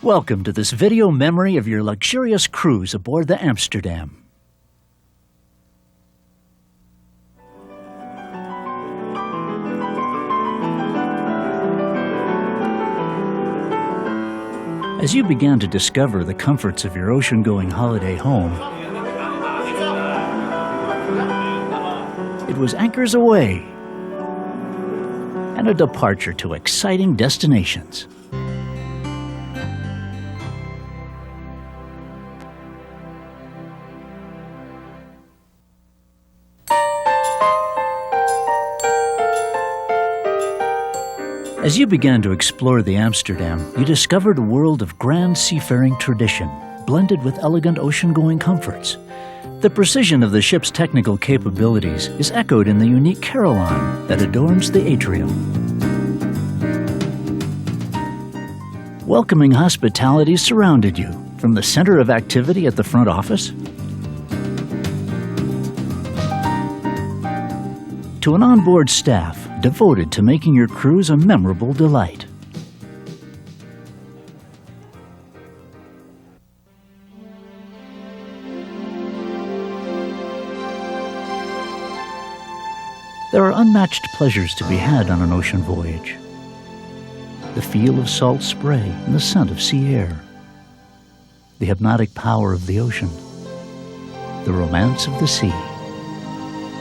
Welcome to this video memory of your luxurious cruise aboard the Amsterdam. As you began to discover the comforts of your ocean-going holiday home, it was anchors aweigh and a departure to exciting destinations. As you began to explore the Amsterdam, you discovered a world of grand seafaring tradition, blended with elegant ocean-going comforts. The precision of the ship's technical capabilities is echoed in the unique carillon that adorns the atrium. Welcoming hospitality surrounded you, from the center of activity at the front office to an onboard staff devoted to making your cruise a memorable delight. There are unmatched pleasures to be had on an ocean voyage. The feel of salt spray and the scent of sea air. The hypnotic power of the ocean. The romance of the sea.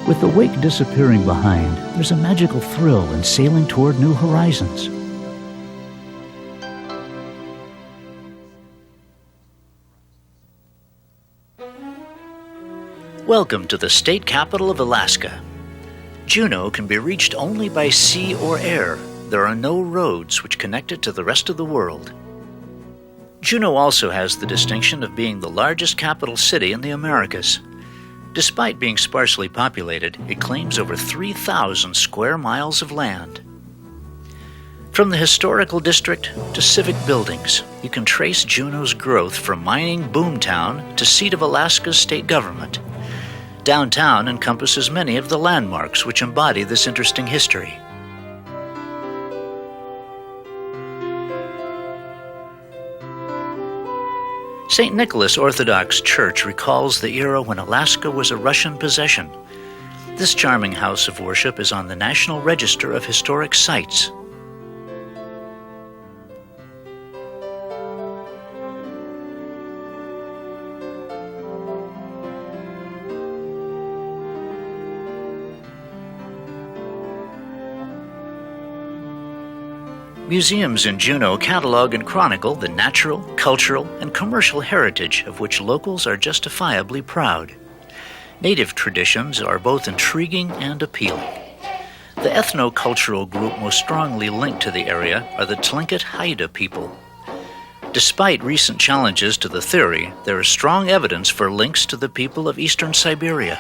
With the wake disappearing behind, there's a magical thrill in sailing toward new horizons. Welcome to the state capital of Alaska. Juneau can be reached only by sea or air. There are no roads which connect it to the rest of the world. Juneau also has the distinction of being the largest capital city in the Americas. Despite being sparsely populated, it claims over 3,000 square miles of land. From the historical district to civic buildings, you can trace Juneau's growth from mining boomtown to seat of Alaska's state government. Downtown encompasses many of the landmarks which embody this interesting history. St. Nicholas Orthodox Church recalls the era when Alaska was a Russian possession. This charming house of worship is on the National Register of Historic Sites. Museums in Juneau catalog and chronicle the natural, cultural, and commercial heritage of which locals are justifiably proud. Native traditions are both intriguing and appealing. The ethno-cultural group most strongly linked to the area are the Tlingit Haida people. Despite recent challenges to the theory, there is strong evidence for links to the people of eastern Siberia.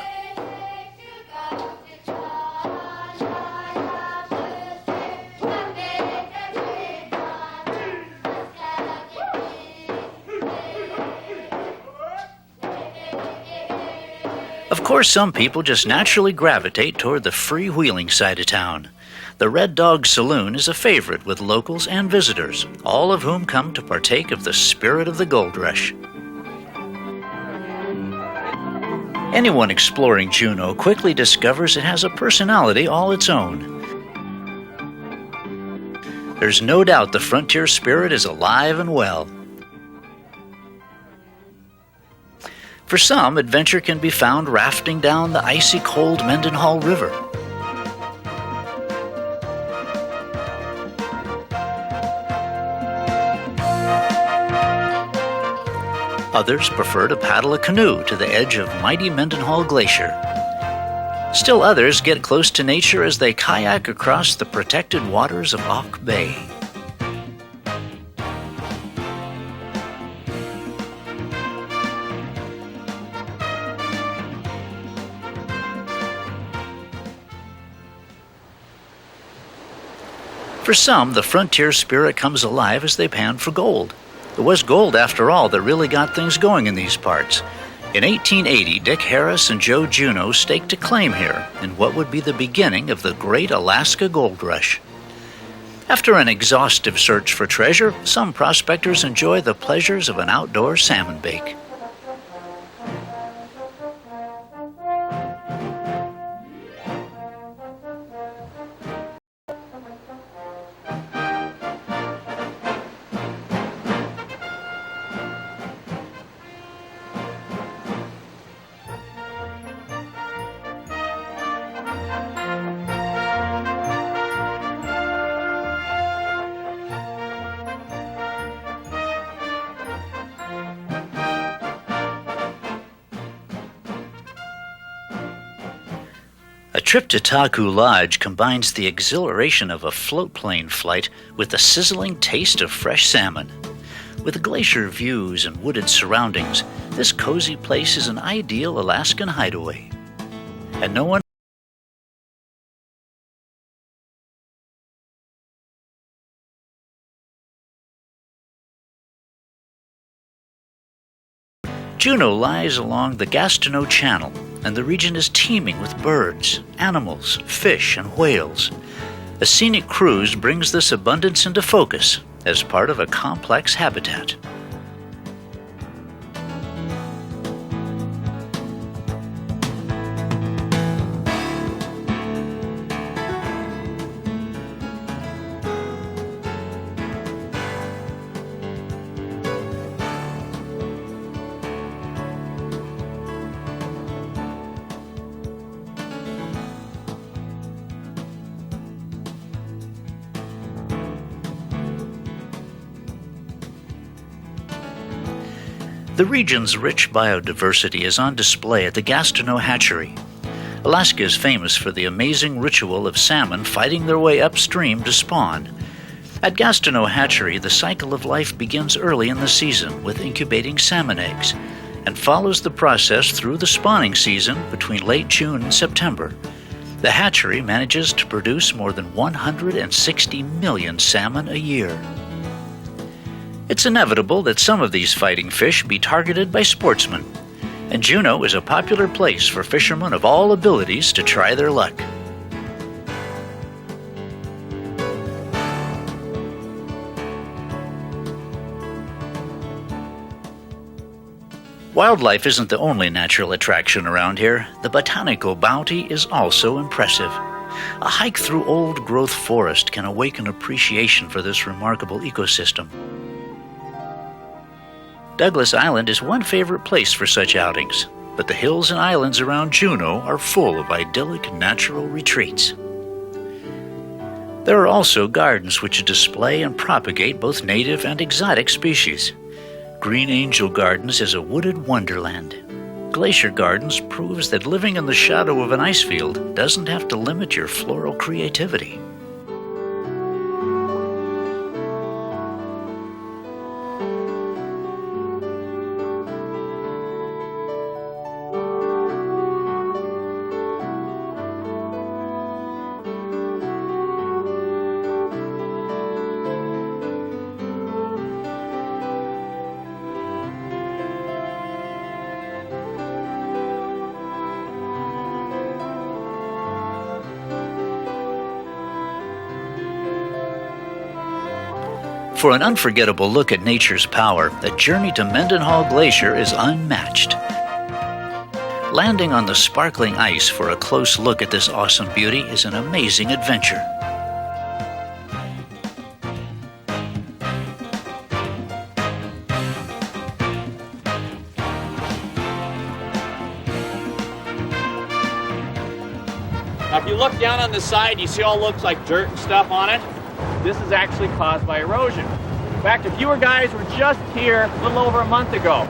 Of course, some people just naturally gravitate toward the freewheeling side of town. The Red Dog Saloon is a favorite with locals and visitors, all of whom come to partake of the spirit of the gold rush. Anyone exploring Juneau quickly discovers it has a personality all its own. There's no doubt the frontier spirit is alive and well. For some, adventure can be found rafting down the icy cold Mendenhall River. Others prefer to paddle a canoe to the edge of mighty Mendenhall Glacier. Still others get close to nature as they kayak across the protected waters of Auk Bay. For some, the frontier spirit comes alive as they pan for gold. It was gold, after all, that really got things going in these parts. In 1880, Dick Harris and Joe Juneau staked a claim here in what would be the beginning of the Great Alaska Gold Rush. After an exhaustive search for treasure, some prospectors enjoy the pleasures of an outdoor salmon bake. A trip to Taku Lodge combines the exhilaration of a float plane flight with the sizzling taste of fresh salmon. With glacier views and wooded surroundings, this cozy place is an ideal Alaskan hideaway. And no one Juneau lies along the Gastineau Channel, and the region is teeming with birds, animals, fish, and whales. A scenic cruise brings this abundance into focus as part of a complex habitat. The region's rich biodiversity is on display at the Gastineau Hatchery. Alaska is famous for the amazing ritual of salmon fighting their way upstream to spawn. At Gastineau Hatchery, the cycle of life begins early in the season with incubating salmon eggs and follows the process through the spawning season between late June and September. The hatchery manages to produce more than 160 million salmon a year. It's inevitable that some of these fighting fish be targeted by sportsmen, and Juneau is a popular place for fishermen of all abilities to try their luck. Wildlife isn't the only natural attraction around here. The botanical bounty is also impressive. A hike through old-growth forest can awaken appreciation for this remarkable ecosystem. Douglas Island is one favorite place for such outings, but the hills and islands around Juneau are full of idyllic natural retreats. There are also gardens which display and propagate both native and exotic species. Green Angel Gardens is a wooded wonderland. Glacier Gardens proves that living in the shadow of an ice field doesn't have to limit your floral creativity. For an unforgettable look at nature's power, the journey to Mendenhall Glacier is unmatched. Landing on the sparkling ice for a close look at this awesome beauty is an amazing adventure. Now, if you look down on the side, you see all looks like dirt and stuff on it. This is actually caused by erosion. In fact, if you guys were just here a little over a month ago,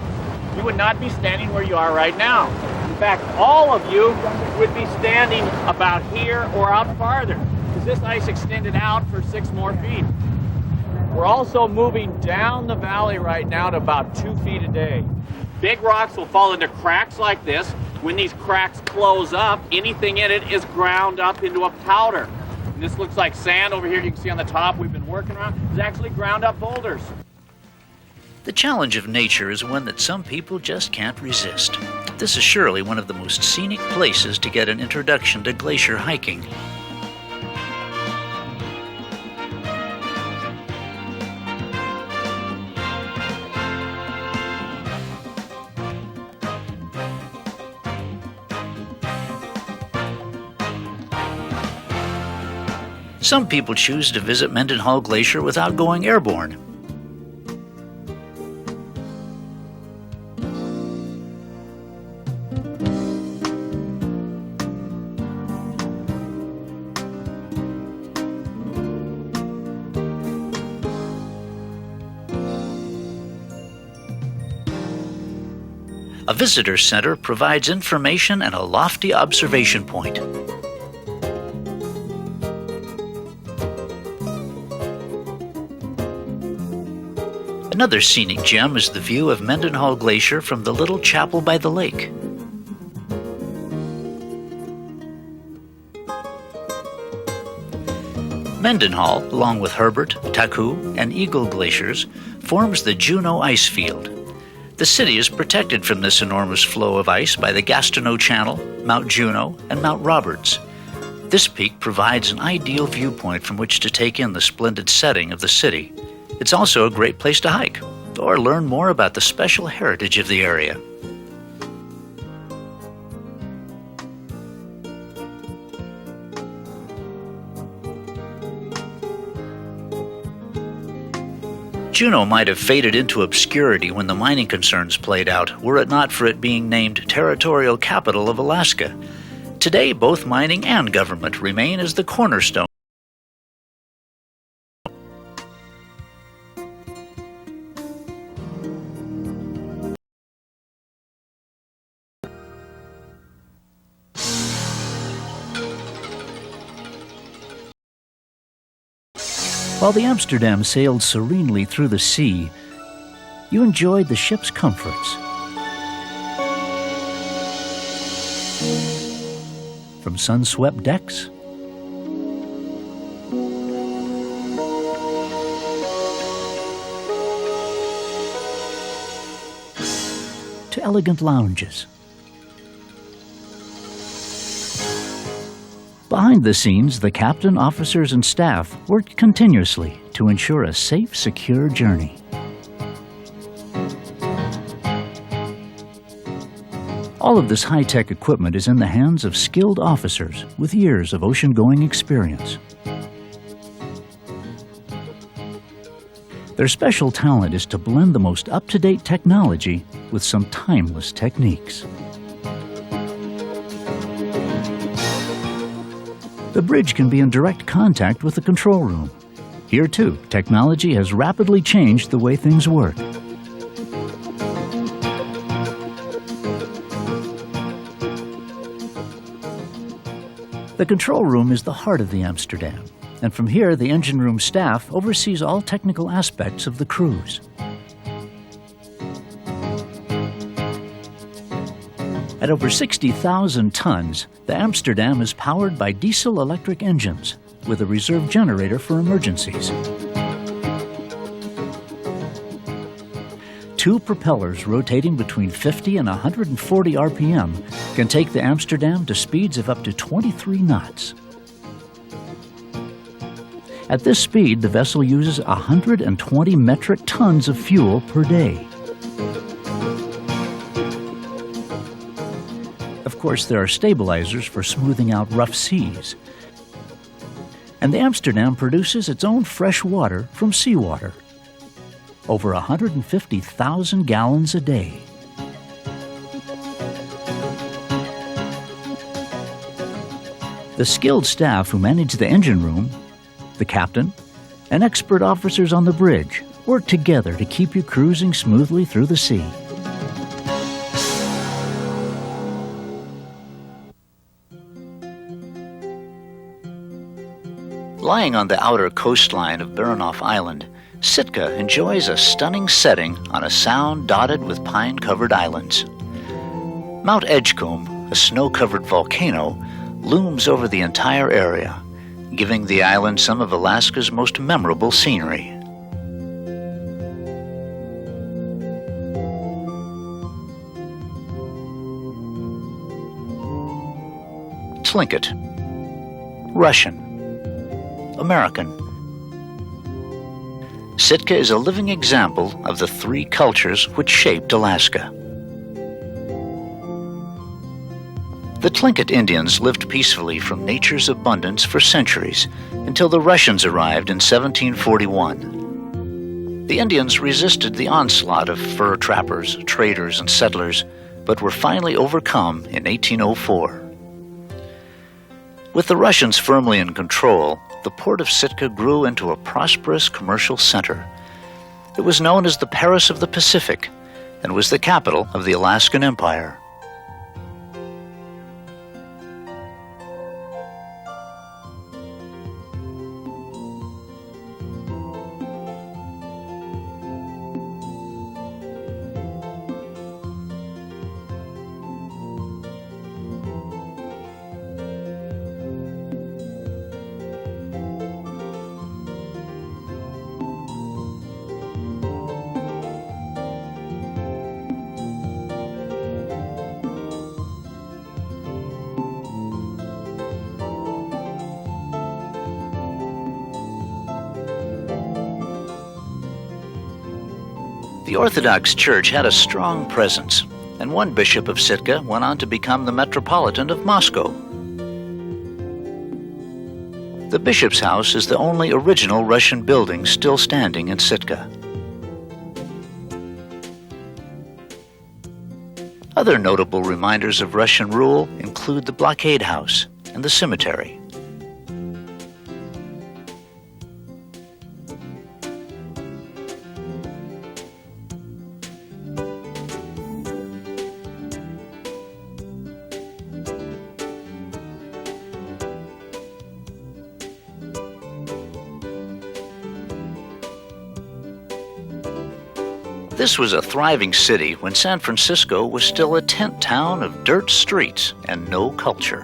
you would not be standing where you are right now. In fact, all of you would be standing about here or out farther, because this ice extended out for 6 more feet. We're also moving down the valley right now to about 2 feet a day. Big rocks will fall into cracks like this. When these cracks close up, anything in it is ground up into a powder. And this looks like sand over here. You can see on the top we've been working on. It's actually ground up boulders. The challenge of nature is one that some people just can't resist. This is surely one of the most scenic places to get an introduction to glacier hiking. Some people choose to visit Mendenhall Glacier without going airborne. A visitor center provides information and a lofty observation point. Another scenic gem is the view of Mendenhall Glacier from the little chapel by the lake. Mendenhall, along with Herbert, Taku, and Eagle glaciers, forms the Juneau ice field. The city is protected from this enormous flow of ice by the Gastineau Channel, Mount Juneau, and Mount Roberts. This peak provides an ideal viewpoint from which to take in the splendid setting of the city. It's also a great place to hike or learn more about the special heritage of the area. Juneau might have faded into obscurity when the mining concerns played out, were it not for it being named Territorial Capital of Alaska. Today, both mining and government remain as the cornerstone. While the Amsterdam sailed serenely through the sea, you enjoyed the ship's comforts. From sun-swept decks to elegant lounges. Behind the scenes, the captain, officers, and staff worked continuously to ensure a safe, secure journey. All of this high-tech equipment is in the hands of skilled officers with years of ocean-going experience. Their special talent is to blend the most up-to-date technology with some timeless techniques. The bridge can be in direct contact with the control room. Here, too, technology has rapidly changed the way things work. The control room is the heart of the Amsterdam, and from here, the engine room staff oversees all technical aspects of the cruise. At over 60,000 tons, the Amsterdam is powered by diesel-electric engines with a reserve generator for emergencies. Two propellers rotating between 50 and 140 RPM can take the Amsterdam to speeds of up to 23 knots. At this speed, the vessel uses 120 metric tons of fuel per day. Of course, there are stabilizers for smoothing out rough seas. And the Amsterdam produces its own fresh water from seawater, over 150,000 gallons a day. The skilled staff who manage the engine room, the captain, and expert officers on the bridge work together to keep you cruising smoothly through the sea. Lying on the outer coastline of Baranof Island, Sitka enjoys a stunning setting on a sound dotted with pine-covered islands. Mount Edgecombe, a snow-covered volcano, looms over the entire area, giving the island some of Alaska's most memorable scenery. Tlingit, Russian, American. Sitka is a living example of the three cultures which shaped Alaska. The Tlingit Indians lived peacefully from nature's abundance for centuries until the Russians arrived in 1741. The Indians resisted the onslaught of fur trappers, traders, and settlers, but were finally overcome in 1804. With the Russians firmly in control, the port of Sitka grew into a prosperous commercial center. It was known as the Paris of the Pacific and was the capital of the Alaskan Empire. The Orthodox Church had a strong presence, and one bishop of Sitka went on to become the Metropolitan of Moscow. The bishop's house is the only original Russian building still standing in Sitka. Other notable reminders of Russian rule include the blockade house and the cemetery. This was a thriving city when San Francisco was still a tent town of dirt streets and no culture.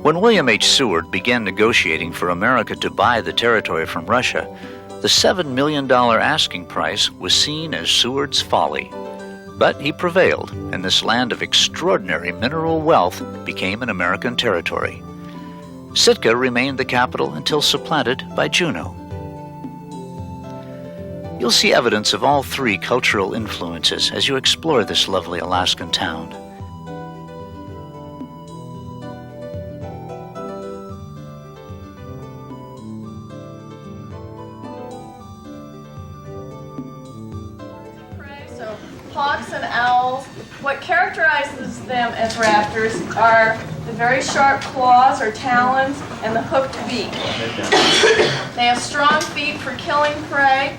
When William H. Seward began negotiating for America to buy the territory from Russia, the $7 million asking price was seen as Seward's folly. But he prevailed, and this land of extraordinary mineral wealth became an American territory. Sitka remained the capital until supplanted by Juneau. You'll see evidence of all three cultural influences as you explore this lovely Alaskan town. So hawks and owls, what characterizes them as raptors are the very sharp claws or talons and the hooked beak. They have strong feet for killing prey.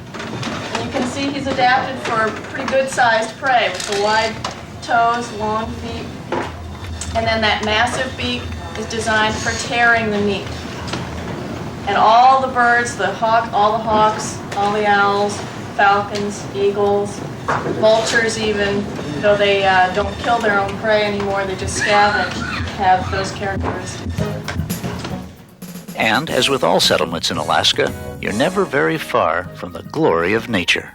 You can see he's adapted for pretty good-sized prey with the wide toes, long feet, and then that massive beak is designed for tearing the meat. And all the birds, all the hawks, all the owls, falcons, eagles, vultures even, though they don't kill their own prey anymore, they just scavenge, have those characteristics. And as with all settlements in Alaska, you're never very far from the glory of nature.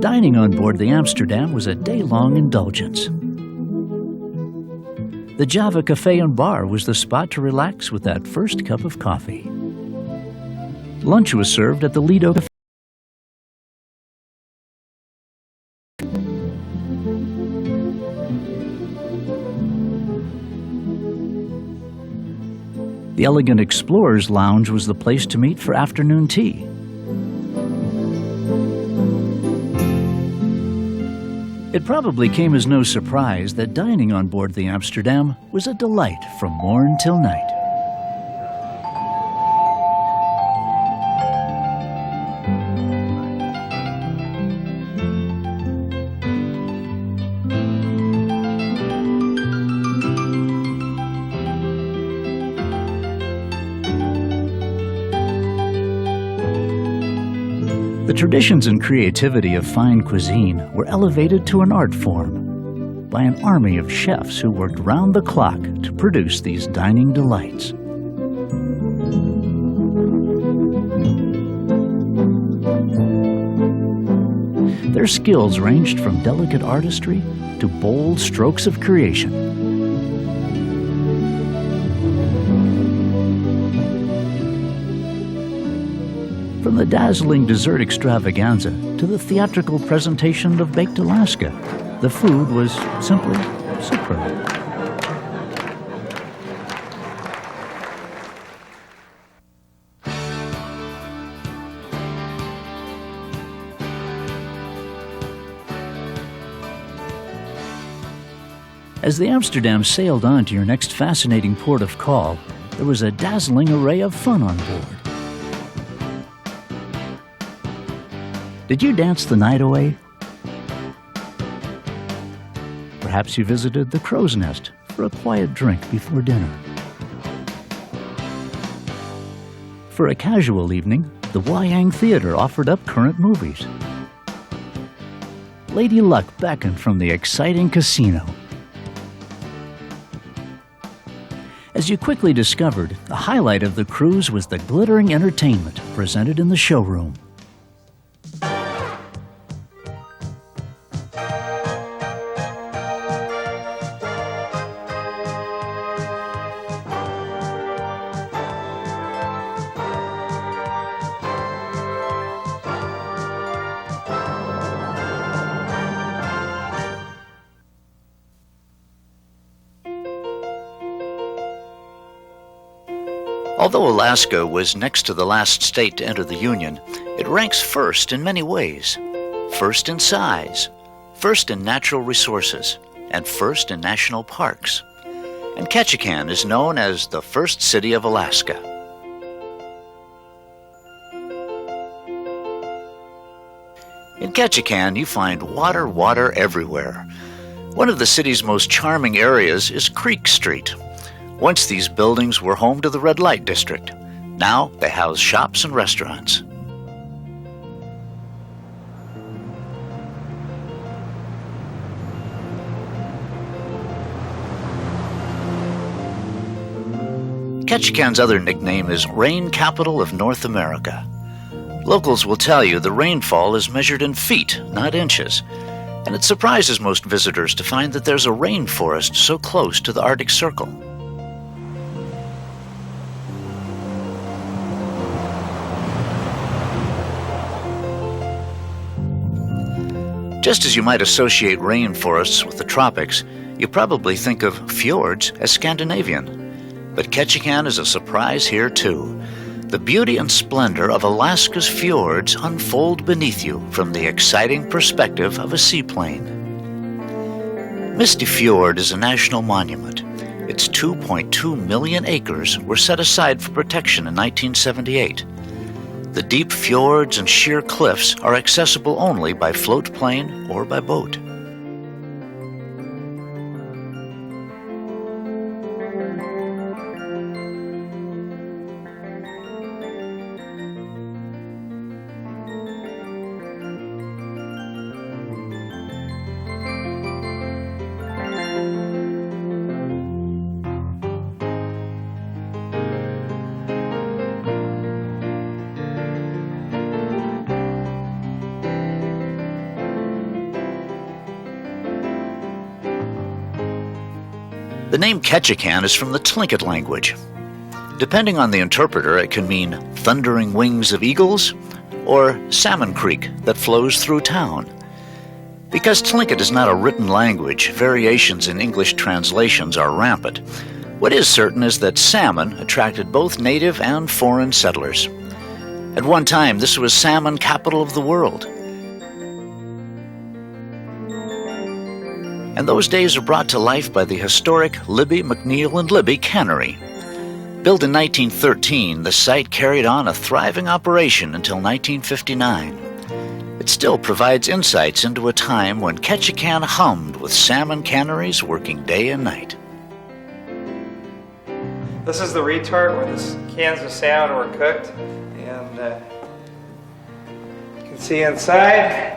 Dining on board the Amsterdam was a day-long indulgence. The Java Cafe and Bar was the spot to relax with that first cup of coffee. Lunch was served at the Lido Cafe. The elegant Explorers Lounge was the place to meet for afternoon tea. It probably came as no surprise that dining on board the Amsterdam was a delight from morn till night. The traditions and creativity of fine cuisine were elevated to an art form by an army of chefs who worked round the clock to produce these dining delights. Their skills ranged from delicate artistry to bold strokes of creation. From the dazzling dessert extravaganza to the theatrical presentation of baked Alaska, the food was simply superb. As the Amsterdam sailed on to your next fascinating port of call, there was a dazzling array of fun on board. Did you dance the night away? Perhaps you visited the Crow's Nest for a quiet drink before dinner. For a casual evening, the Wayang Theater offered up current movies. Lady Luck beckoned from the exciting casino. As you quickly discovered, the highlight of the cruise was the glittering entertainment presented in the showroom. Although Alaska was next to the last state to enter the Union, it ranks first in many ways. First in size, first in natural resources, and first in national parks. And Ketchikan is known as the first city of Alaska. In Ketchikan, you find water everywhere. One of the city's most charming areas is Creek Street. Once these buildings were home to the red light district. Now they house shops and restaurants. Ketchikan's other nickname is Rain Capital of North America. Locals will tell you the rainfall is measured in feet, not inches, and it surprises most visitors to find that there's a rainforest so close to the Arctic Circle. Just as you might associate rainforests with the tropics, you probably think of fjords as Scandinavian. But Ketchikan is a surprise here too. The beauty and splendor of Alaska's fjords unfold beneath you from the exciting perspective of a seaplane. Misty Fjord is a national monument. Its 2.2 million acres were set aside for protection in 1978. The deep fjords and sheer cliffs are accessible only by float plane or by boat. The name Ketchikan is from the Tlingit language. Depending on the interpreter, it can mean thundering wings of eagles or salmon creek that flows through town. Because Tlingit is not a written language, variations in English translations are rampant. What is certain is that salmon attracted both native and foreign settlers. At one time, this was salmon capital of the world. And those days are brought to life by the historic Libby, McNeil and Libby Cannery. Built in 1913, the site carried on a thriving operation until 1959. It still provides insights into a time when Ketchikan hummed with salmon canneries working day and night. This is the retort where the cans of salmon were cooked, and you can see inside,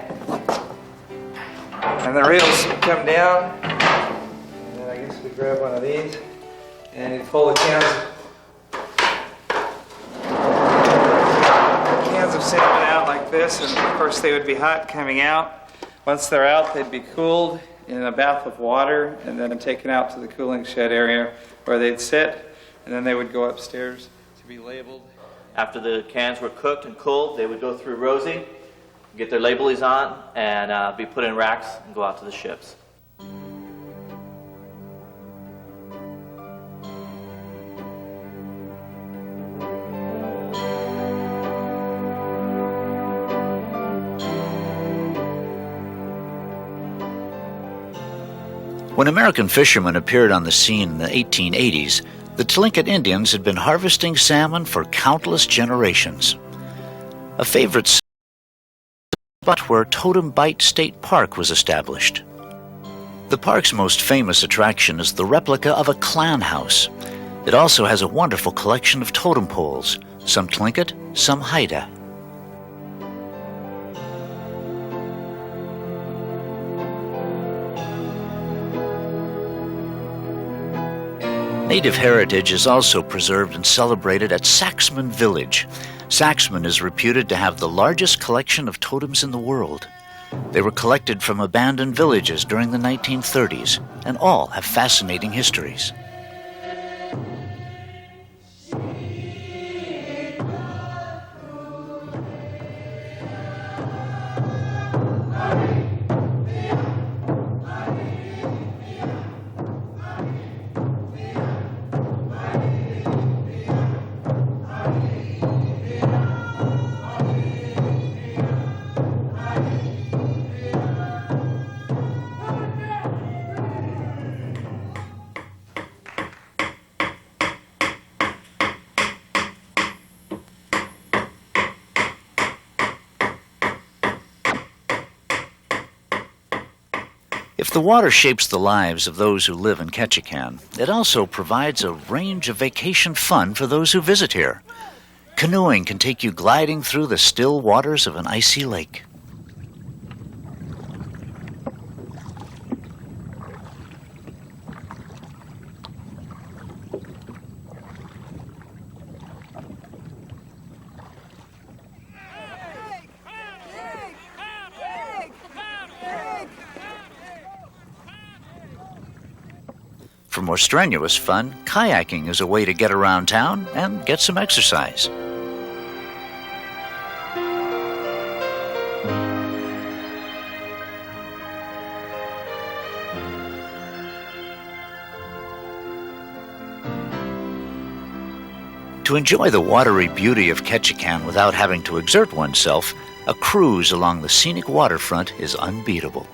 and the reels come down, and then I guess we grab one of these, and you pull the cans of salmon out like this, and of course they would be hot coming out. Once they're out, they'd be cooled in a bath of water and then taken out to the cooling shed area where they'd sit, and then they would go upstairs to be labeled. After the cans were cooked and cooled, they would go through Rosie, get their labelies on, and be put in racks and go out to the ships. When American fishermen appeared on the scene in the 1880s, the Tlingit Indians had been harvesting salmon for countless generations. A favorite spot where Totem Bight State Park was established. The park's most famous attraction is the replica of a clan house. It also has a wonderful collection of totem poles, some Tlingit, some Haida. Native heritage is also preserved and celebrated at Saxman Village. Saxman is reputed to have the largest collection of totems in the world. They were collected from abandoned villages during the 1930s, and all have fascinating histories. If the water shapes the lives of those who live in Ketchikan, it also provides a range of vacation fun for those who visit here. Canoeing can take you gliding through the still waters of an icy lake. For more strenuous fun, kayaking is a way to get around town and get some exercise. To enjoy the watery beauty of Ketchikan without having to exert oneself, a cruise along the scenic waterfront is unbeatable.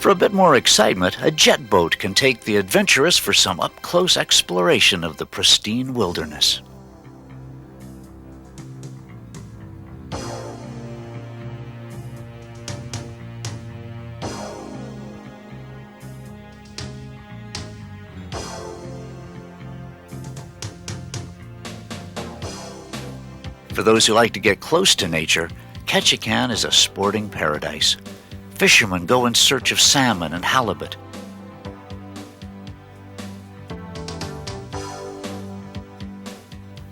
For a bit more excitement, a jet boat can take the adventurous for some up-close exploration of the pristine wilderness. For those who like to get close to nature, Ketchikan is a sporting paradise. Fishermen go in search of salmon and halibut.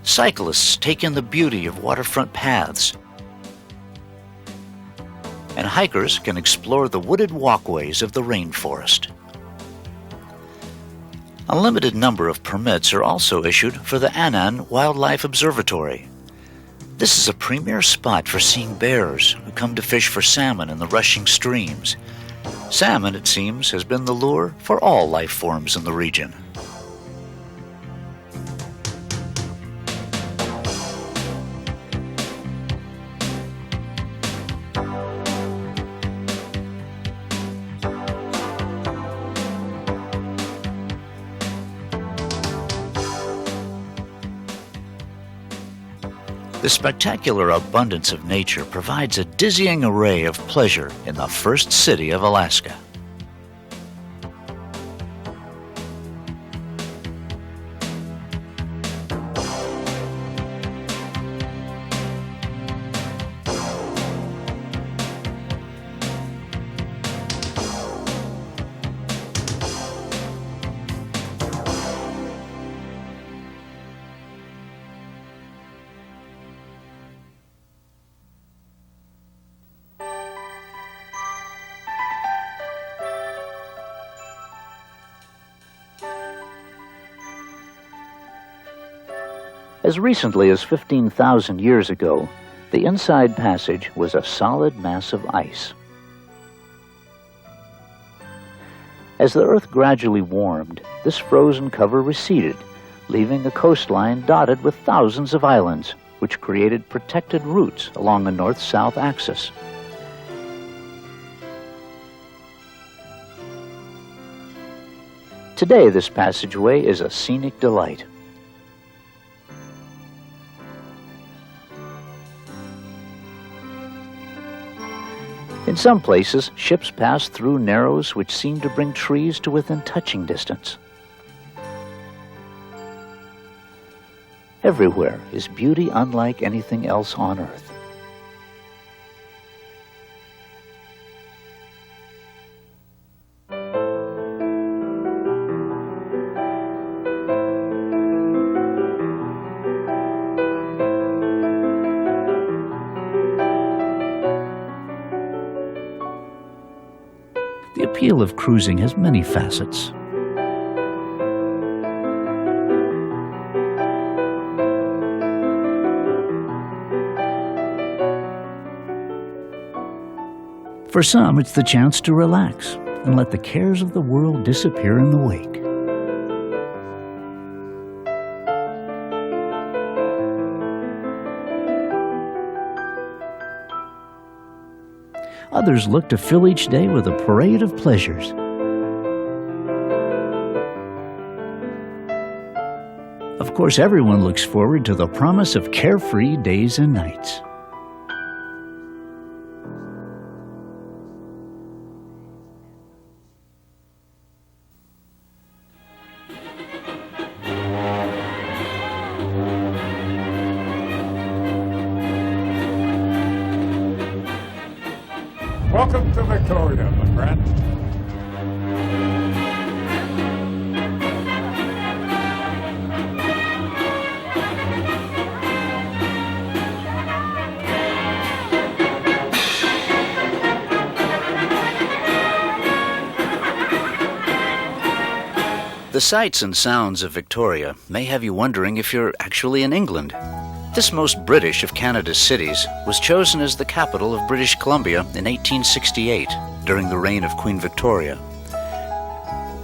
Cyclists take in the beauty of waterfront paths. And hikers can explore the wooded walkways of the rainforest. A limited number of permits are also issued for the Annan Wildlife Observatory. This is a premier spot for seeing bears who come to fish for salmon in the rushing streams. Salmon, it seems, has been the lure for all life forms in the region. The spectacular abundance of nature provides a dizzying array of pleasure in the first city of Alaska. As recently as 15,000 years ago, the inside passage was a solid mass of ice. As the Earth gradually warmed, this frozen cover receded, leaving a coastline dotted with thousands of islands, which created protected routes along the north-south axis. Today, this passageway is a scenic delight. In some places, ships pass through narrows which seem to bring trees to within touching distance. Everywhere is beauty unlike anything else on Earth. The appeal of cruising has many facets. For some, it's the chance to relax and let the cares of the world disappear in the wake. Others look to fill each day with a parade of pleasures. Of course, everyone looks forward to the promise of carefree days and nights. Welcome to Victoria, my friend. The sights and sounds of Victoria may have you wondering if you're actually in England. This most British of Canada's cities was chosen as the capital of British Columbia in 1868 during the reign of Queen Victoria.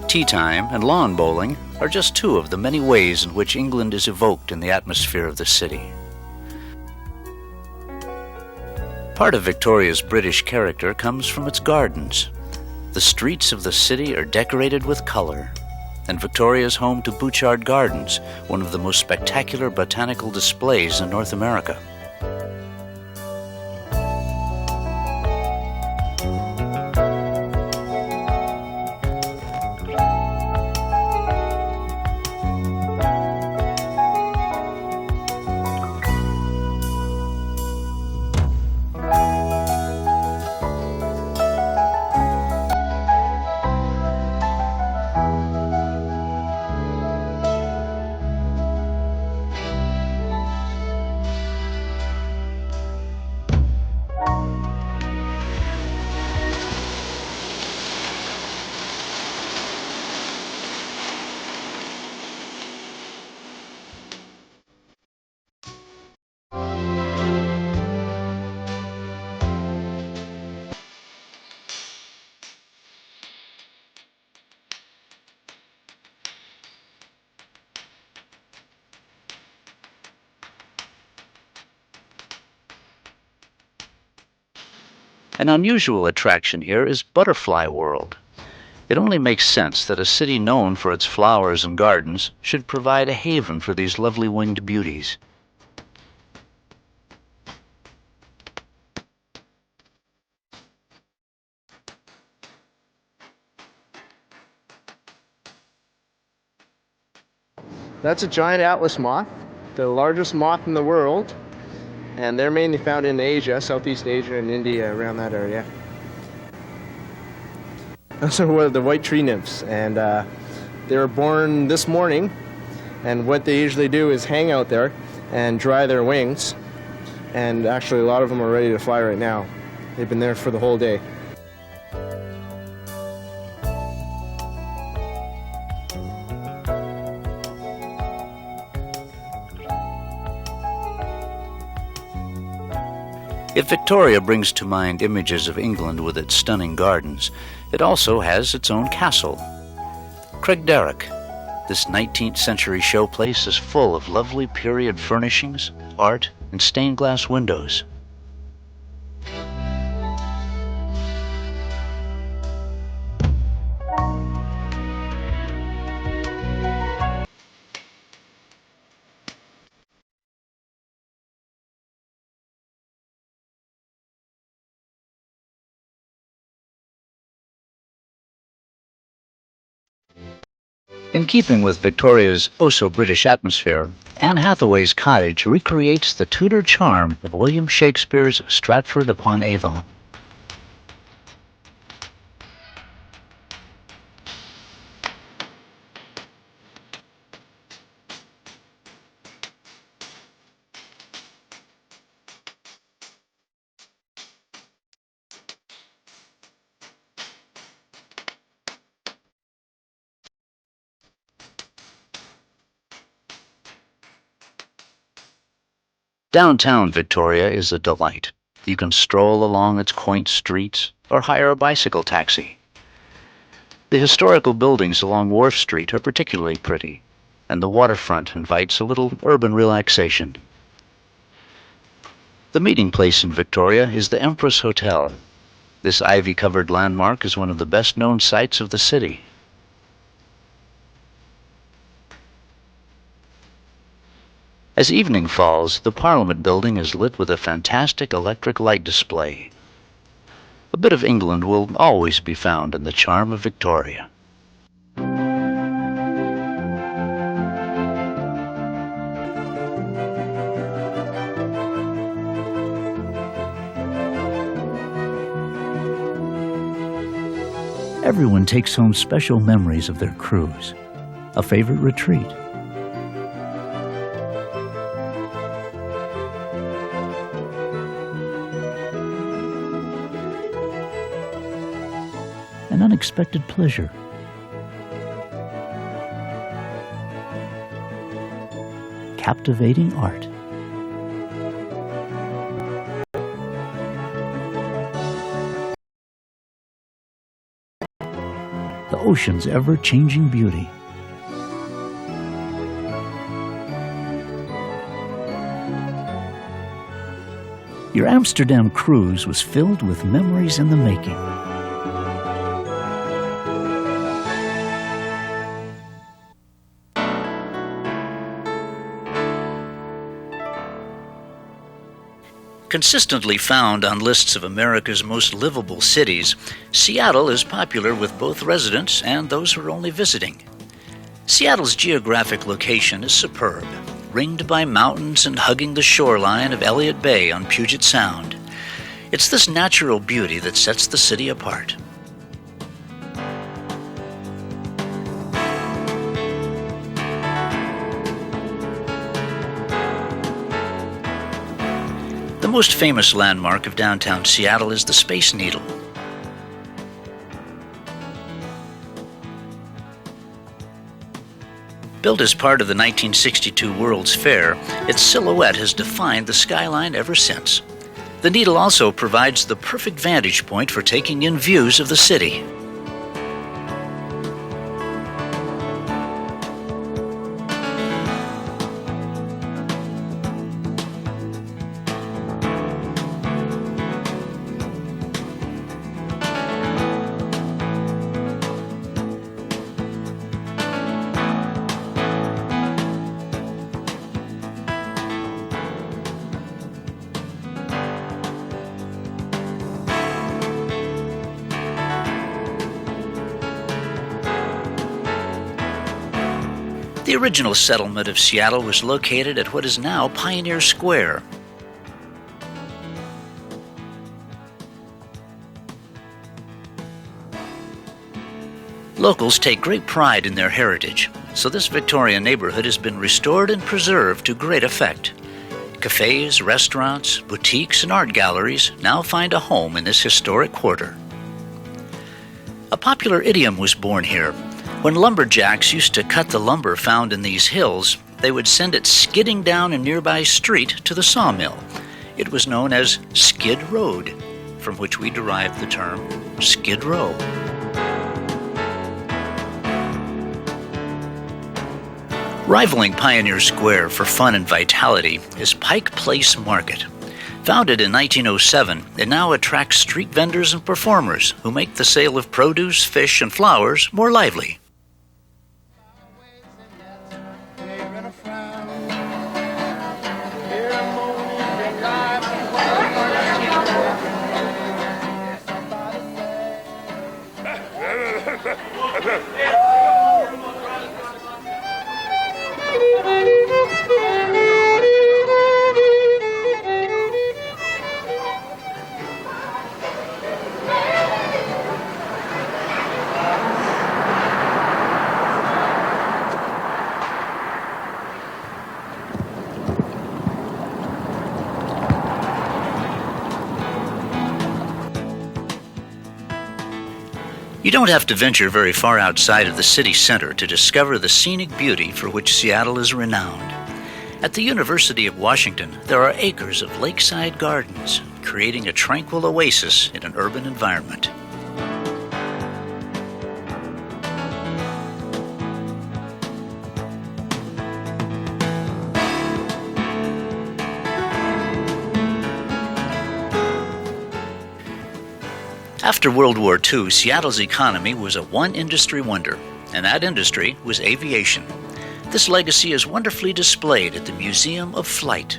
Tea time and lawn bowling are just two of the many ways in which England is evoked in the atmosphere of the city. Part of Victoria's British character comes from its gardens. The streets of the city are decorated with color, and Victoria is home to Bouchard Gardens, one of the most spectacular botanical displays in North America. An unusual attraction here is Butterfly World. It only makes sense that a city known for its flowers and gardens should provide a haven for these lovely winged beauties. That's a giant atlas moth, the largest moth in the world, and they're mainly found in Asia, Southeast Asia and India, around that area. Those are the white tree nymphs, and they were born this morning, and what they usually do is hang out there and dry their wings, and actually a lot of them are ready to fly right now. They've been there for the whole day. If Victoria brings to mind images of England with its stunning gardens, it also has its own castle. Craigdarroch, this 19th century showplace, is full of lovely period furnishings, art, and stained glass windows. In keeping with Victoria's oh-so-British atmosphere, Anne Hathaway's cottage recreates the Tudor charm of William Shakespeare's Stratford-upon-Avon. Downtown Victoria is a delight. You can stroll along its quaint streets or hire a bicycle taxi. The historical buildings along Wharf Street are particularly pretty, and the waterfront invites a little urban relaxation. The meeting place in Victoria is the Empress Hotel. This ivy-covered landmark is one of the best-known sights of the city. As evening falls, the Parliament building is lit with a fantastic electric light display. A bit of England will always be found in the charm of Victoria. Everyone takes home special memories of their cruise, a favorite retreat, an unexpected pleasure. Captivating art. The ocean's ever-changing beauty. Your Amsterdam cruise was filled with memories in the making. Consistently found on lists of America's most livable cities, Seattle is popular with both residents and those who are only visiting. Seattle's geographic location is superb, ringed by mountains and hugging the shoreline of Elliott Bay on Puget Sound. It's this natural beauty that sets the city apart. The most famous landmark of downtown Seattle is the Space Needle. Built as part of the 1962 World's Fair, its silhouette has defined the skyline ever since. The Needle also provides the perfect vantage point for taking in views of the city. The original settlement of Seattle was located at what is now Pioneer Square. Locals take great pride in their heritage, so this Victorian neighborhood has been restored and preserved to great effect. Cafes, restaurants, boutiques, and art galleries now find a home in this historic quarter. A popular idiom was born here. When lumberjacks used to cut the lumber found in these hills, they would send it skidding down a nearby street to the sawmill. It was known as Skid Road, from which we derived the term Skid Row. Rivaling Pioneer Square for fun and vitality is Pike Place Market. Founded in 1907, it now attracts street vendors and performers who make the sale of produce, fish, and flowers more lively. You don't have to venture very far outside of the city center to discover the scenic beauty for which Seattle is renowned. At the University of Washington, there are acres of lakeside gardens, creating a tranquil oasis in an urban environment. After World War II, Seattle's economy was a one-industry wonder, and that industry was aviation. This legacy is wonderfully displayed at the Museum of Flight.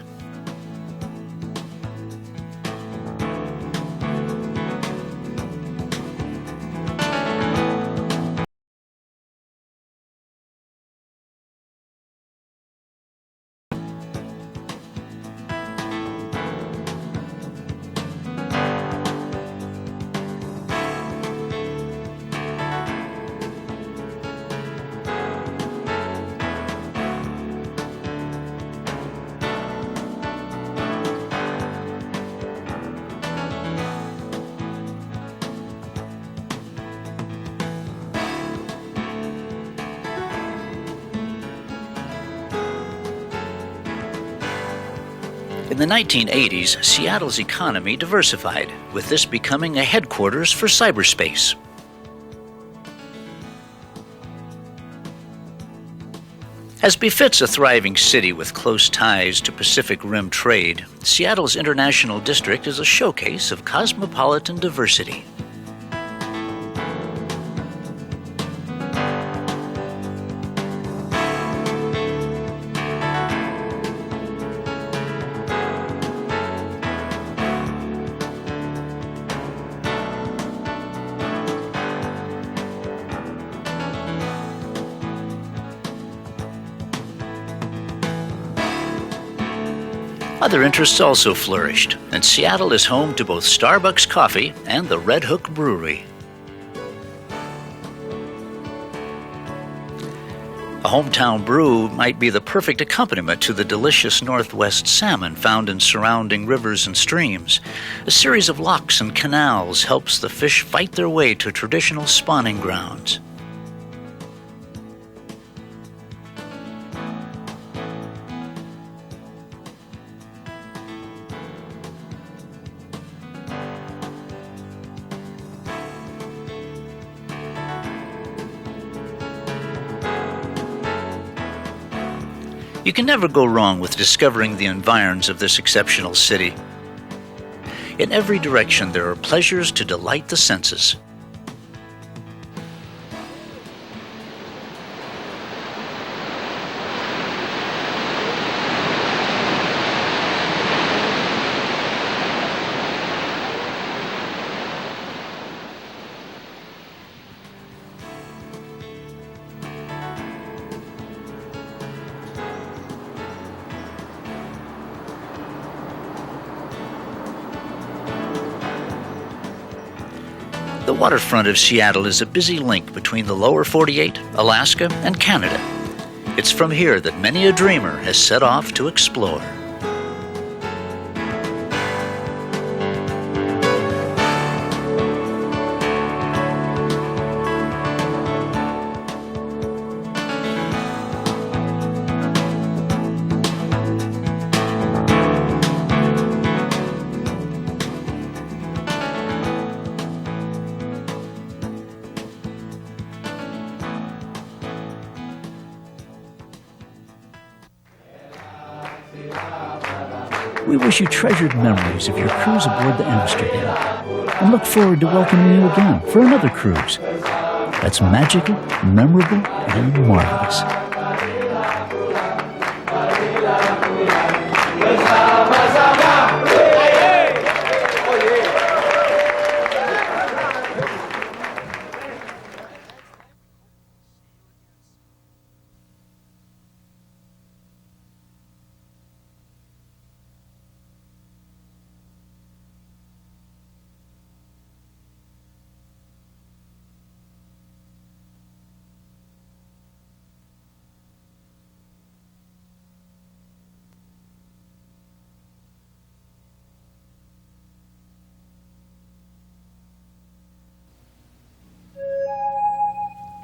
In the 1980s, Seattle's economy diversified, with this becoming a headquarters for cyberspace. As befits a thriving city with close ties to Pacific Rim trade, Seattle's International District is a showcase of cosmopolitan diversity. Other interests also flourished, and Seattle is home to both Starbucks Coffee and the Red Hook Brewery. A hometown brew might be the perfect accompaniment to the delicious Northwest salmon found in surrounding rivers and streams. A series of locks and canals helps the fish fight their way to traditional spawning grounds. You can never go wrong with discovering the environs of this exceptional city. In every direction, there are pleasures to delight the senses. The waterfront of Seattle is a busy link between the lower 48, Alaska, and Canada. It's from here that many a dreamer has set off to explore. We wish you treasured memories of your cruise aboard the Amsterdam and look forward to welcoming you again for another cruise that's magical, memorable, and marvelous.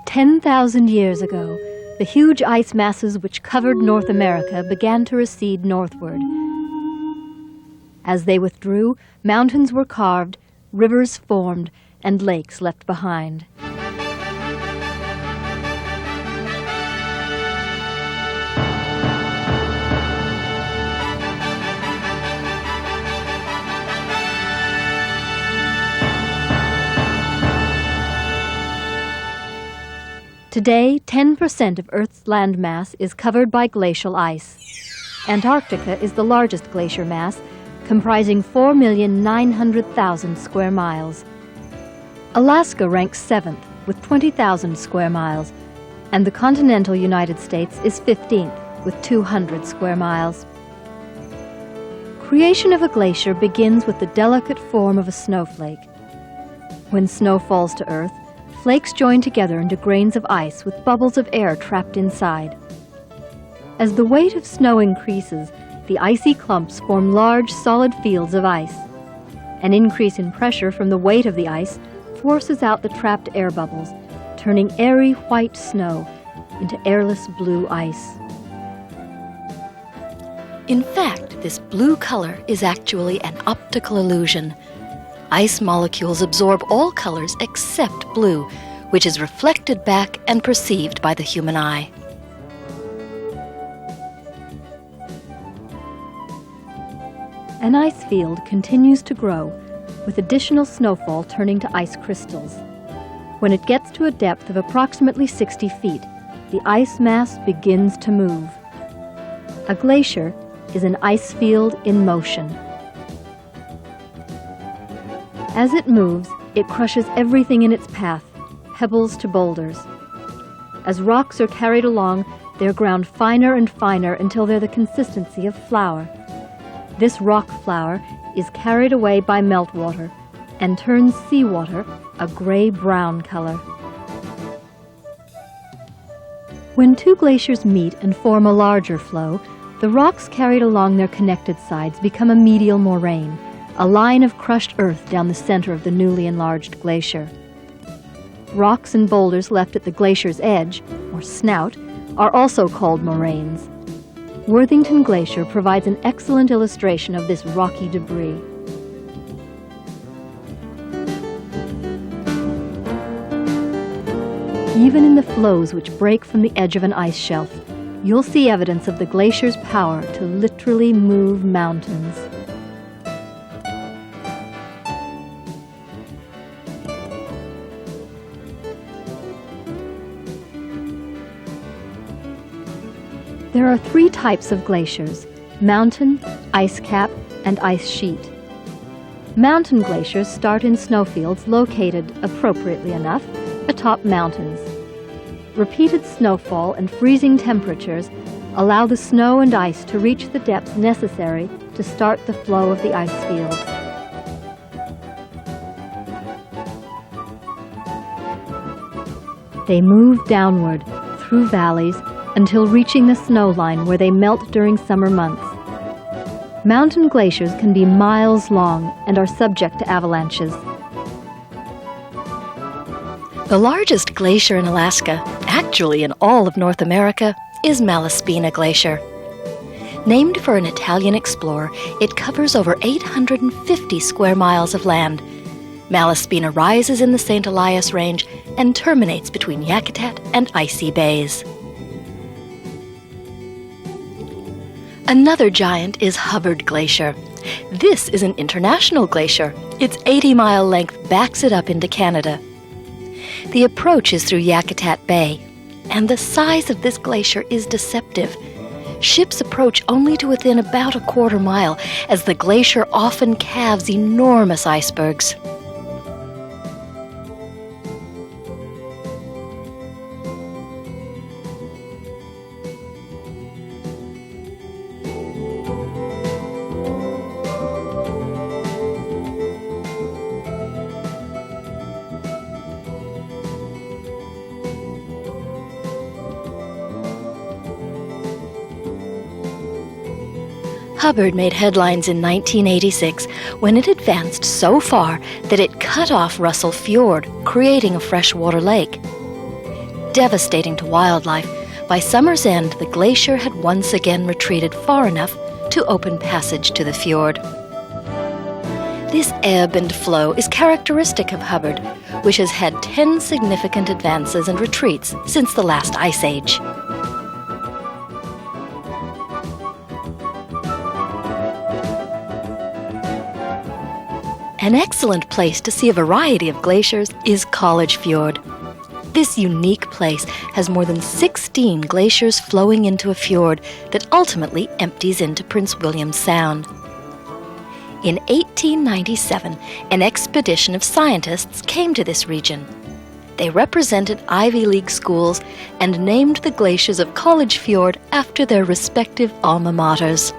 "10,000 years ago, the huge ice masses which covered North America began to recede northward. As they withdrew, mountains were carved, rivers formed, and lakes left behind. Today, 10% of Earth's landmass is covered by glacial ice. Antarctica is the largest glacier mass, comprising 4,900,000 square miles. Alaska ranks 7th with 20,000 square miles, and the continental United States is 15th with 200 square miles. Creation of a glacier begins with the delicate form of a snowflake. When snow falls to Earth, flakes join together into grains of ice with bubbles of air trapped inside. As the weight of snow increases, the icy clumps form large, solid fields of ice. An increase in pressure from the weight of the ice forces out the trapped air bubbles, turning airy white snow into airless blue ice. In fact, this blue color is actually an optical illusion. Ice molecules absorb all colors except blue, which is reflected back and perceived by the human eye. An ice field continues to grow, with additional snowfall turning to ice crystals. When it gets to a depth of approximately 60 feet, the ice mass begins to move. A glacier is an ice field in motion. As it moves, it crushes everything in its path, pebbles to boulders. As rocks are carried along, they're ground finer and finer until they're the consistency of flour. This rock flour is carried away by meltwater and turns seawater a gray-brown color. When two glaciers meet and form a larger flow, the rocks carried along their connected sides become a medial moraine, a line of crushed earth down the center of the newly enlarged glacier. Rocks and boulders left at the glacier's edge, or snout, are also called moraines. Worthington Glacier provides an excellent illustration of this rocky debris. Even in the flows which break from the edge of an ice shelf, you'll see evidence of the glacier's power to literally move mountains. There are three types of glaciers: mountain, ice cap, and ice sheet. Mountain glaciers start in snowfields located, appropriately enough, atop mountains. Repeated snowfall and freezing temperatures allow the snow and ice to reach the depths necessary to start the flow of the ice field. They move downward through valleys until reaching the snow line where they melt during summer months. Mountain glaciers can be miles long and are subject to avalanches. The largest glacier in Alaska, actually in all of North America, is Malaspina Glacier. Named for an Italian explorer, it covers over 850 square miles of land. Malaspina rises in the St. Elias Range and terminates between Yakutat and Icy Bays. Another giant is Hubbard Glacier. This is an international glacier. Its 80-mile length backs it up into Canada. The approach is through Yakutat Bay, and the size of this glacier is deceptive. Ships approach only to within about a quarter mile, as the glacier often calves enormous icebergs. Hubbard made headlines in 1986 when it advanced so far that it cut off Russell Fjord, creating a freshwater lake. Devastating to wildlife, by summer's end the glacier had once again retreated far enough to open passage to the fjord. This ebb and flow is characteristic of Hubbard, which has had 10 significant advances and retreats since the last ice age. An excellent place to see a variety of glaciers is College Fjord. This unique place has more than 16 glaciers flowing into a fjord that ultimately empties into Prince William Sound. In 1897, an expedition of scientists came to this region. They represented Ivy League schools and named the glaciers of College Fjord after their respective alma maters.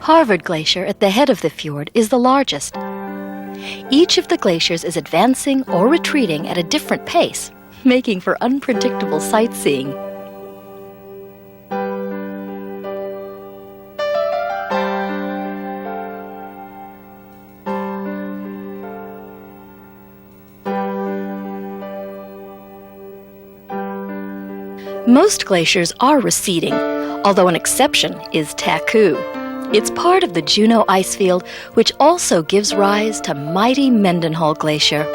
Harvard Glacier at the head of the fjord is the largest. Each of the glaciers is advancing or retreating at a different pace, making for unpredictable sightseeing. Most glaciers are receding, although an exception is Taku. It's part of the Juneau icefield, which also gives rise to mighty Mendenhall Glacier.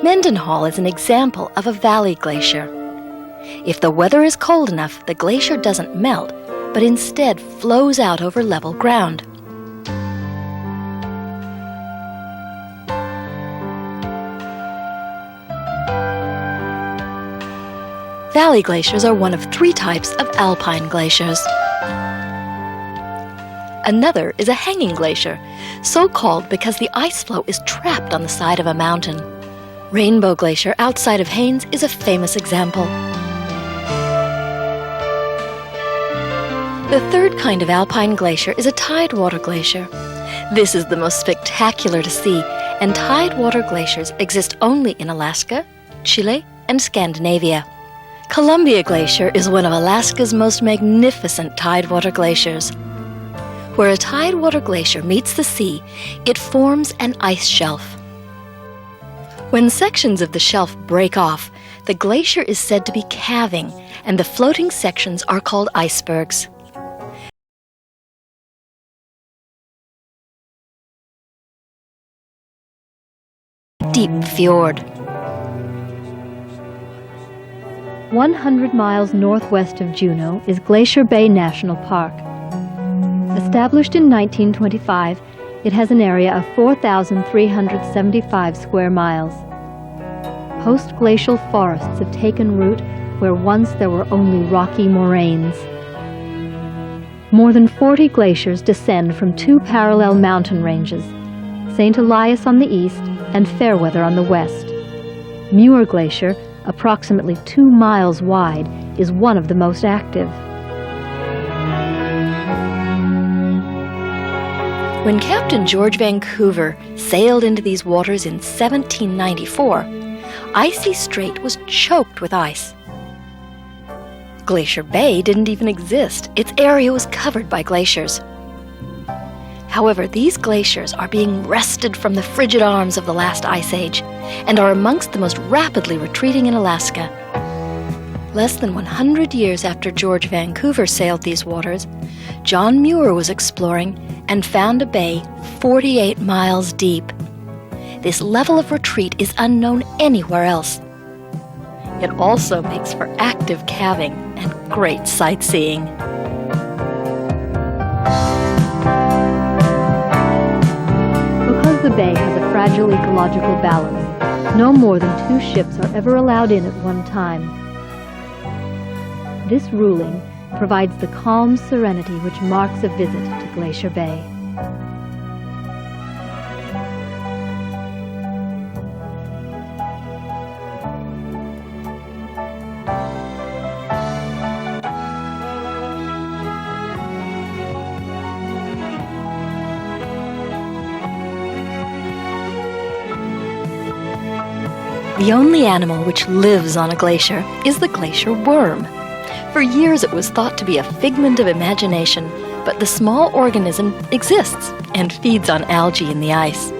Mendenhall is an example of a valley glacier. If the weather is cold enough, the glacier doesn't melt, but instead flows out over level ground. Valley glaciers are one of 3 types of alpine glaciers. Another is a hanging glacier, so called because the ice flow is trapped on the side of a mountain. Rainbow Glacier outside of Haines is a famous example. The third kind of alpine glacier is a tidewater glacier. This is the most spectacular to see, and tidewater glaciers exist only in Alaska, Chile, and Scandinavia. Columbia Glacier is one of Alaska's most magnificent tidewater glaciers. Where a tidewater glacier meets the sea, it forms an ice shelf. When sections of the shelf break off, the glacier is said to be calving, and the floating sections are called icebergs. Deep Fjord. 100 miles northwest of Juneau is Glacier Bay National Park. Established in 1925, it has an area of 4,375 square miles. Post-glacial forests have taken root where once there were only rocky moraines. More than 40 glaciers descend from 2 parallel mountain ranges, St. Elias on the east and Fairweather on the west. Muir Glacier, approximately 2 miles wide, is one of the most active. When Captain George Vancouver sailed into these waters in 1794, Icy Strait was choked with ice. Glacier Bay didn't even exist. Its area was covered by glaciers. However, these glaciers are being wrested from the frigid arms of the last ice age and are amongst the most rapidly retreating in Alaska. Less than 100 years after George Vancouver sailed these waters, John Muir was exploring and found a bay 48 miles deep. This level of retreat is unknown anywhere else. It also makes for active calving and great sightseeing. Because the bay has a fragile ecological balance, no more than 2 ships are ever allowed in at one time. This ruling provides the calm serenity which marks a visit to Glacier Bay. The only animal which lives on a glacier is the glacier worm. For years it was thought to be a figment of imagination, but the small organism exists and feeds on algae in the ice.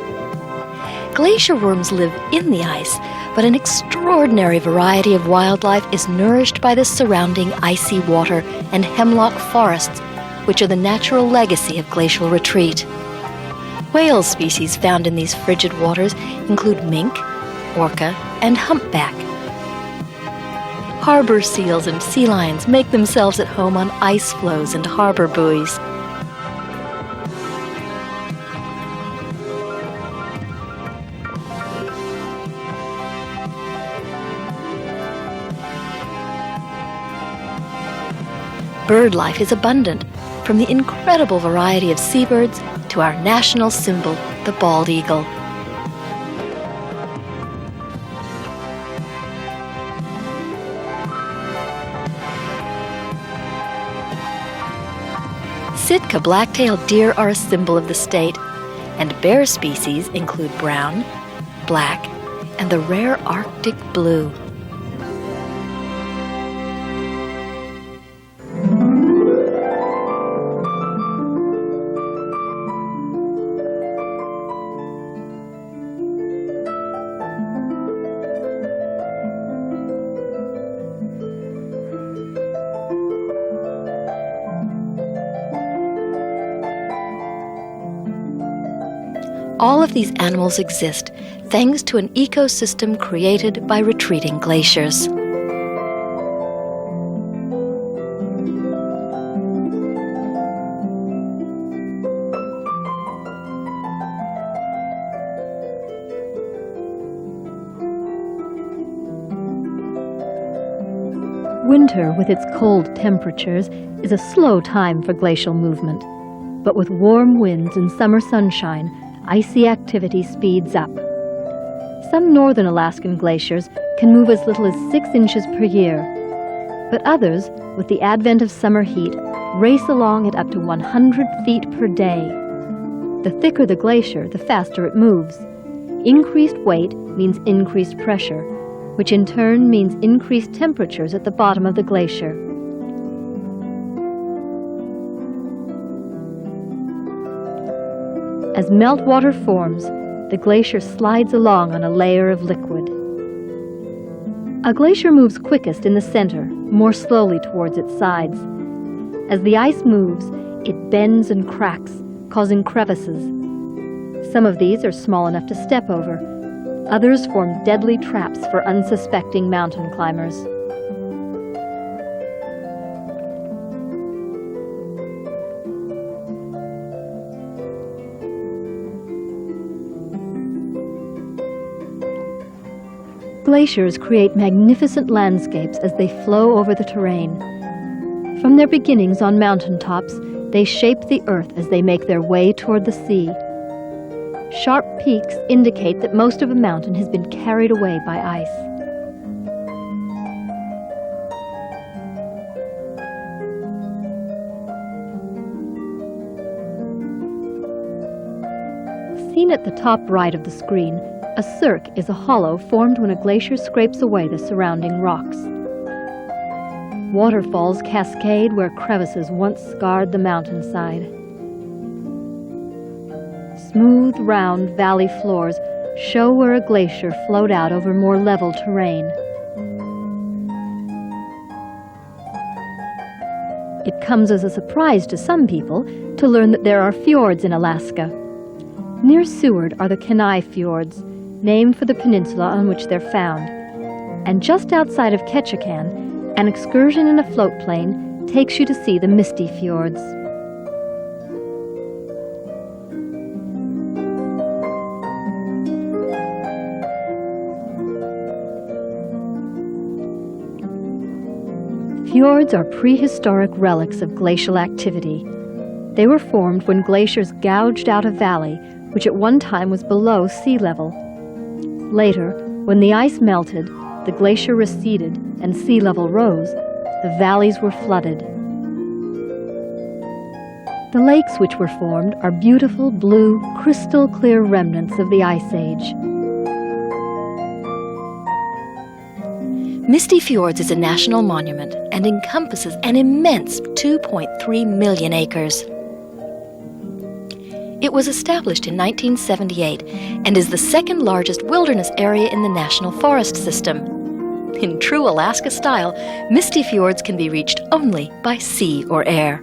Glacier worms live in the ice, but an extraordinary variety of wildlife is nourished by the surrounding icy water and hemlock forests, which are the natural legacy of glacial retreat. Whale species found in these frigid waters include mink, orca, and humpback. Harbor seals and sea lions make themselves at home on ice floes and harbor buoys. Bird life is abundant, from the incredible variety of seabirds to our national symbol, the bald eagle. Sitka black-tailed deer are a symbol of the state, and bear species include brown, black, and the rare Arctic blue. All of these animals exist thanks to an ecosystem created by retreating glaciers. Winter, with its cold temperatures, is a slow time for glacial movement. But with warm winds and summer sunshine, icy activity speeds up. Some northern Alaskan glaciers can move as little as 6 inches per year, but others, with the advent of summer heat, race along at up to 100 feet per day. The thicker the glacier, the faster it moves. Increased weight means increased pressure, which in turn means increased temperatures at the bottom of the glacier. As meltwater forms, the glacier slides along on a layer of liquid. A glacier moves quickest in the center, more slowly towards its sides. As the ice moves, it bends and cracks, causing crevices. Some of these are small enough to step over. Others form deadly traps for unsuspecting mountain climbers. Glaciers create magnificent landscapes as they flow over the terrain. From their beginnings on mountaintops, they shape the earth as they make their way toward the sea. Sharp peaks indicate that most of a mountain has been carried away by ice. Seen at the top right of the screen, A cirque is a hollow formed when a glacier scrapes away the surrounding rocks. Waterfalls cascade where crevices once scarred the mountainside. Smooth, round valley floors show where a glacier flowed out over more level terrain. It comes as a surprise to some people to learn that there are fjords in Alaska. Near Seward are the Kenai Fjords, named for the peninsula on which they're found. And just outside of Ketchikan, an excursion in a floatplane takes you to see the Misty Fjords. Fjords are prehistoric relics of glacial activity. They were formed when glaciers gouged out a valley, which at one time was below sea level. Later, when the ice melted, the glacier receded and sea level rose, the valleys were flooded. The lakes which were formed are beautiful, blue, crystal-clear remnants of the Ice Age. Misty Fjords is a national monument and encompasses an immense 2.3 million acres. It was established in 1978 and is the second largest wilderness area in the National Forest System. In true Alaska style, Misty Fjords can be reached only by sea or air.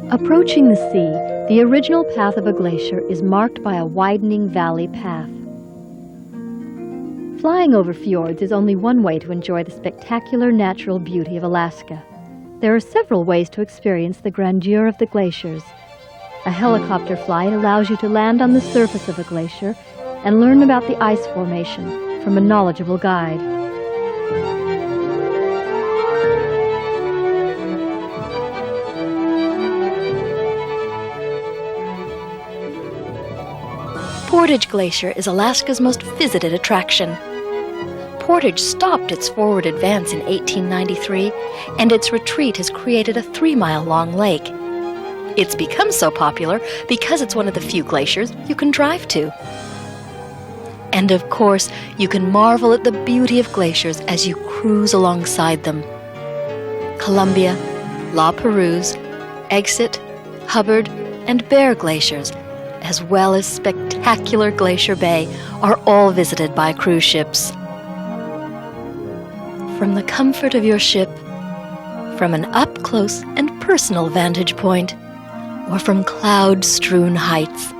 Approaching the sea, the original path of a glacier is marked by a widening valley path. Flying over fjords is only one way to enjoy the spectacular natural beauty of Alaska. There are several ways to experience the grandeur of the glaciers. A helicopter flight allows you to land on the surface of a glacier and learn about the ice formation from a knowledgeable guide. Portage Glacier is Alaska's most visited attraction. Portage stopped its forward advance in 1893, and its retreat has created a 3-mile-long lake. It's become so popular because it's one of the few glaciers you can drive to. And of course, you can marvel at the beauty of glaciers as you cruise alongside them. Columbia, La Perouse, Exit, Hubbard, and Bear glaciers, as well as spectacular Glacier Bay, are all visited by cruise ships. From the comfort of your ship, from an up-close and personal vantage point, or from cloud-strewn heights,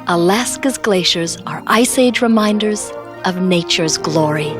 Alaska's glaciers are Ice Age reminders of nature's glory.